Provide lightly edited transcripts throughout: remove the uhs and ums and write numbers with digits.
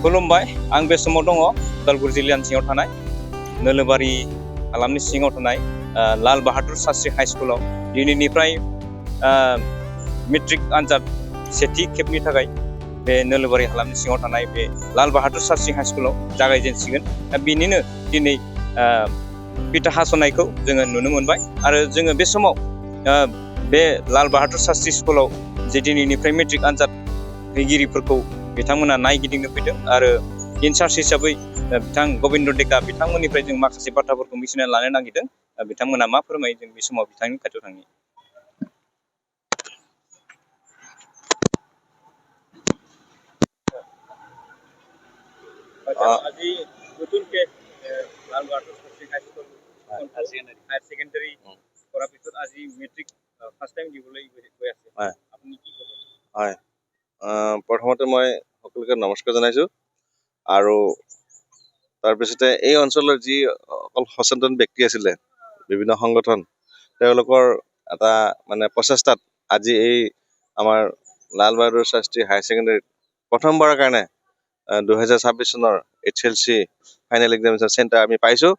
खुलुमबाय आं बे समाव दङ उदालगुरि जिल्लानि सिङाव थानाय नोलोबारि हालामनि सिङाव थानाय लाल बाहादुर शास्त्री हाई स्कुलाव दिनैनिफ्राय मेट्रिक आनजाद सेथि खेबनि थाखाय बे नोलोबारि हालामनि सिङाव थानाय बे लाल बाहादुर शास्त्री हाई स्कुलाव जागायजेनसिगोन दा बिनिनो दिनै बिथा हास'नायखौ जोङो नुनो मोनबाय आरो जोङो बे समाव बे लाल बाहादुर शास्त्री स्कुलाव जे दिनैनिफ्राय मेट्रिक आनजाद हैगिरिफोरखौ बिथांमोना नायगिदिंनो फैदों आरो इनचार्ज हिसाबै बिथां गबिन्द डेका बिथांमोननिफ्राय जों माखासे बाथ्राफोरखौ मिथिना लानो नागिरदों बिथांमोना मा फोरमायो जों बे समाव बिथांनि खाथियाव थांनि আজি নতুনকে Lal Bahadur Shastri high school higher secondary কৰাৰ পিছত আজি মেট্ৰিক ফাৰ্ষ্ট টাইম দিবলৈ গৈ আছে আপুনি কি ক'ব হয় প্ৰথমতে মই সকলোকে নমস্কাৰ জনাইছোঁ আৰু তাৰপিছতে এই অঞ্চলৰ যি অকল সচেতন ব্যক্তি আছিলে বিভিন্ন সংগঠন তেওঁলোকৰ এটা মানে প্ৰচেষ্টাত আজি এই আমাৰ লাল বাহাদুৰ শাস্ত্ৰী হায়াৰ ছেকেণ্ডাৰীত প্ৰথমবাৰৰ কাৰণে 2026 চনৰ HLC ফাইনেল এক্সামিনেশ্যন চেণ্টাৰ আমি পাইছোঁ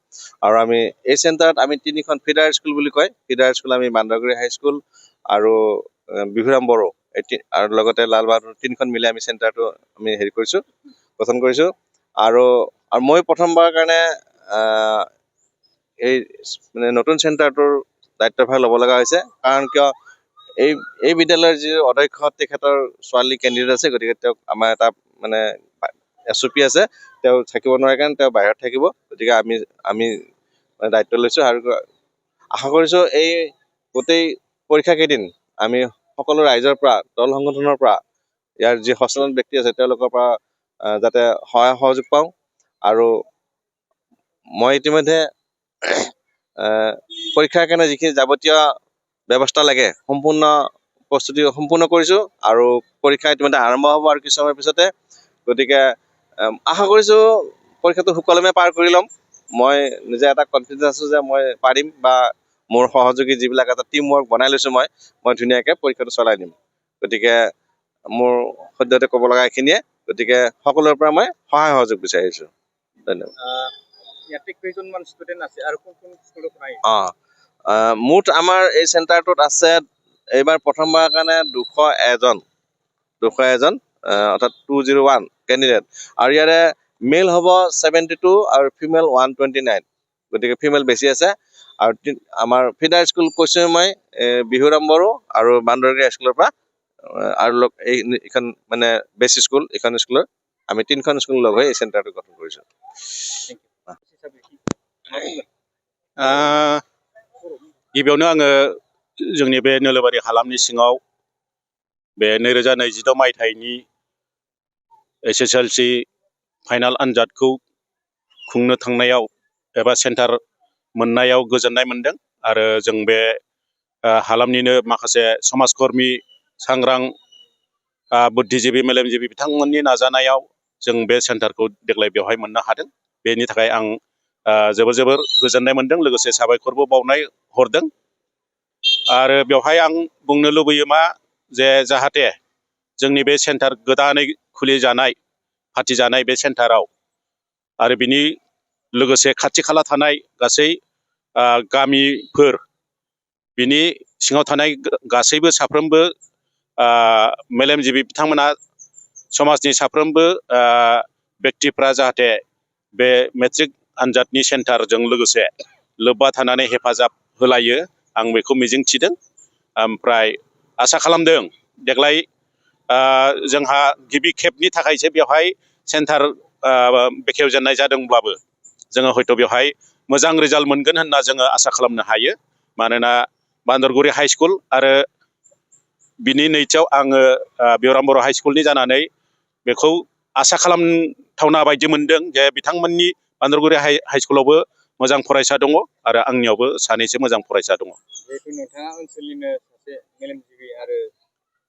আৰু আমি এই চেণ্টাৰত আমি তিনিখন ফিডাৰ স্কুল বুলি কয় ফিডাৰ স্কুল আমি বান্দৰগুৰি হাই স্কুল আৰু বিহুৰাম বড়ো আৰু লগতে লাল বাহাদুৰ তিনিখন মিলাই আমি চেণ্টাৰটো আমি গঠন কৰিছোঁ আৰু মই প্ৰথমবাৰৰ কাৰণে এই মানে নতুন চেণ্টাৰটোৰ দায়িত্বভাৰ ল'ব লগা হৈছে কাৰণ কিয় এই বিদ্যালয়ৰ যি অধ্যক্ষ তেখেতৰ ছোৱালী কেণ্ডিডেট আছে গতিকে তেওঁক আমাৰ এটা মানে SOP আছে তেওঁ থাকিব নোৱাৰে কাৰণে তেওঁ বাহিৰত থাকিব গতিকে আমি দায়িত্ব লৈছোঁ আৰু আশা কৰিছোঁ এই গোটেই পৰীক্ষা কেইদিন আমি সকলো ৰাইজৰ পৰা দল সংগঠনৰ পৰা ইয়াৰ যি সচেতন ব্যক্তি আছে তেওঁলোকৰ পৰা যাতে সহায় সহযোগ পাওঁ আৰু মই ইতিমধ্যে পৰীক্ষাৰ কাৰণে যিখিনি যাৱতীয় ব্যৱস্থা লাগে সম্পূৰ্ণ প্ৰস্তুতি সম্পূৰ্ণ কৰিছোঁ আৰু পৰীক্ষা ইতিমধ্যে আৰম্ভ হ'ব আৰু কিছু সময়ৰ পিছতে গতিকে আশা কৰিছোঁ পৰীক্ষাটো সুকলমে পাৰ কৰি ল'ম মই নিজে এটা কনফিডেঞ্চ আছোঁ যে মই পাৰিম বা মোৰ সহযোগী যিবিলাক এটা টিম ৱৰ্ক বনাই লৈছোঁ মই ধুনীয়াকৈ পৰীক্ষাটো চলাই দিম গতিকে মোৰ সদ্যহতে ক'ব লগা এইখিনিয়ে গতিকে সকলোৰে পৰা মই সহায় সহযোগ বিচাৰিছোঁ ধন্যবাদ মুঠ আমাৰ এই চেণ্টাৰটোত আছে এইবাৰ প্ৰথমবাৰৰ কাৰণে 201 অৰ্থাৎ 201 কেণ্ডিডেট আৰু ইয়াৰে মেল হ'ব 72 আৰু ফিমেল 129 গতিকে ফিমেল বেছি আছে আৰু আমাৰ ফিডাৰ স্কুল কৈছোঁ মই বিহুৰাম বড়ো আৰু বান্দৰগুৰি স্কুলৰ পৰা আৰু এইখন মানে বেছ স্কুল এইখন স্কুলৰ আমি তিনিখন স্কুল লগ হৈ এই চেণ্টাৰটো গঠন কৰিছোঁ गिबियावनो आङो जोंनि बे नोलोबारि हालामनि सिङाव बे 2026 मायथाइनि SSLC फाइनाल आनजादखौ खुंनो थांनायाव एबा सेन्टार मोननायाव गोजोननाय मोनदों आरो जों बे हालामनिनो माखासे समाजकर्मी सांग्रां बुद्धिजीबि मेलेमजिबि बिथांमोननि नाजानायाव जों बे सेन्टारखौ देग्लाय बेवहाय मोननो हादों बेनि थाखाय आं जोबोर गोजोननाय मोनदों लोगोसे साबायखरबो बावनाय हरदों आरो बेवहाय आं बुंनो लुबैयो मा जे जाहाथे जोंनि बे सेन्टार गोदानै खुलिजानाय फाथिजानाय बे सेन्टाराव आरो बिनि लोगोसे खाथि खाला थानाय गासै गामिफोर बिनि सिङाव थानाय गासैबो साफ्रोमबो मेलेमजिबि बिथांमोना समाजनि साफ्रोमबो व्यक्तिफ्रा जाहाथे बे मेट्रिक आनजादनि सेन्टारजों लोगोसे लोब्बा थानानै हेफाजाब होलायो आं बेखौ मिजिंथिदों ओमफ्राय आसा खालामदों देग्लाय जोंहा गिबि खेबनि थाखायसो बेवहाय सेन्टार बेखेवजेननाय जादोंब्लाबो जोङो हयथ' बेवहाय मोजां रिजाल्ट मोनगोन होनना जोङो आसा खालामनो हायो मानोना बान्दरगुरि हाई स्कुल आरो बिनि नैथियाव आङो बिहुराम बर' हाई स्कुलनि जानानै बेखौ आसा खालामथावना बायदि मोनदों जे बिथांमोननि बान्दरगुरि हाई स्कुलावबो मोजां फरायसा दङ आरो आंनियावबो सानैसो मोजां फरायसा दङ जिहेतु नोंथाङा ओनसोलनिनो सासे मेलेमजिबि आरो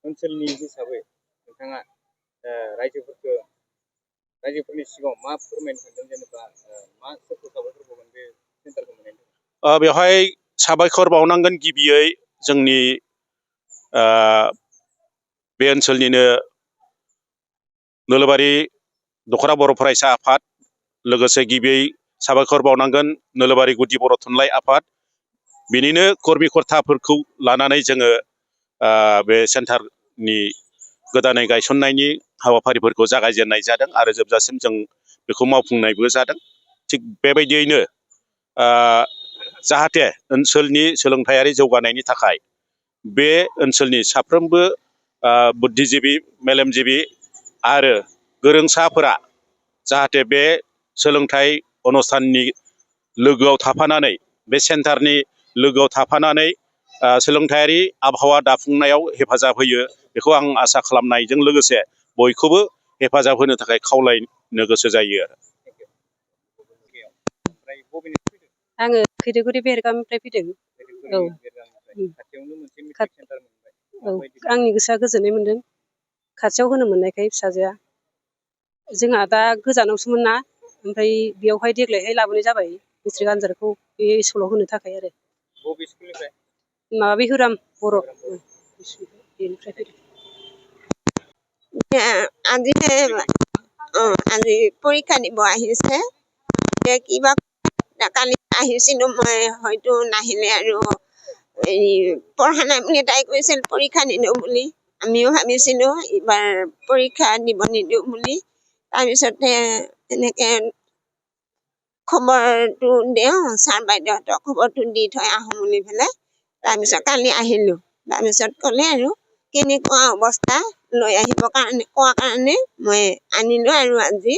ओनसोलनि हिसाबै नोंथाङा रायजोफोरनि सिगाङाव मा फोरमायनो सानदों जेनेबा मा सोरखौ साबायखर बावगोन बे सेन्टारखौ मोननायनि थाखाय बेवहाय साबायखर बावनांगोन गिबियै जोंनि बे ओनसोलनिनो नोलोबारि दखरा बर' फरायसा आफाद लोगोसे गिबियै साबायखर बावनांगोन नोलोबारि गुदि बर' थुनलाइ आफाद बिनिनो कर्मि कर्ताफोरखौ लानानै जोङो बे सेन्टारनि गोदानै गायसननायनि हाबाफारिफोरखौ जागायजेननाय जादों आरो जोबजासिम जों बेखौ मावफुंनायबो जादों थिग बेबायदियैनो जाहाथे ओनसोलनि सोलोंथायारि जौगानायनि थाखाय बे ओनसोलनि साफ्रोमबो बुद्धिजिबि मेलेमजिबि आरो गोरोंसाफोरा जाहाथे बे सोलोंथाइ अनुष्ठाननि लोगोआव थाफानानै बे सेन्टारनि लोगोआव थाफानानै सोलोंथायारि आबहावा दाफुंनायाव हेफाजाब होयो बेखौ आं आसा खालामनायजों लोगोसे बयखौबो हेफाजाब होनो थाखाय खावलायनो गोसो जायो आरो आङो खैरोगुरि बेरगामनिफ्राय फैदों औ औ आंनि गोसोआ गोजोननाय मोनदों खाथियाव होनो मोननायखाय फिसाजोआ जोंहा दा गोजानावसोमोन ना ओमफ्राय बेयावहाय देग्लायहाय लाबोनाय जाबाय मेट्रिक आनजादखौ बे स्कुलाव होनो थाखाय आरो माबा बिहुराम बर' बेनिफ्राय फैदों আজি পৰীক্ষা দিব আহিছে কিবা কালি আহিছিলো মই হয়তো নাহিলে আৰু পঢ়া নাই বুলি তাই কৈছিল পৰীক্ষা নিদিওঁ বুলি আমিও ভাবিছিলো এইবাৰ পৰীক্ষা দিব নিদিওঁ বুলি তাৰপিছতে এনেকে খবৰটো দিওঁ ছাৰ বাইদেউহঁতক খবৰটো দি থৈ আহোঁ বুলি পেলাই তাৰপিছত কালি আহিলো তাৰপিছত ক'লে আৰু কেনেকুৱা অৱস্থা লৈ আহিবৰ কাৰণে কোৱা কাৰণে মই আনিলো আৰু আজি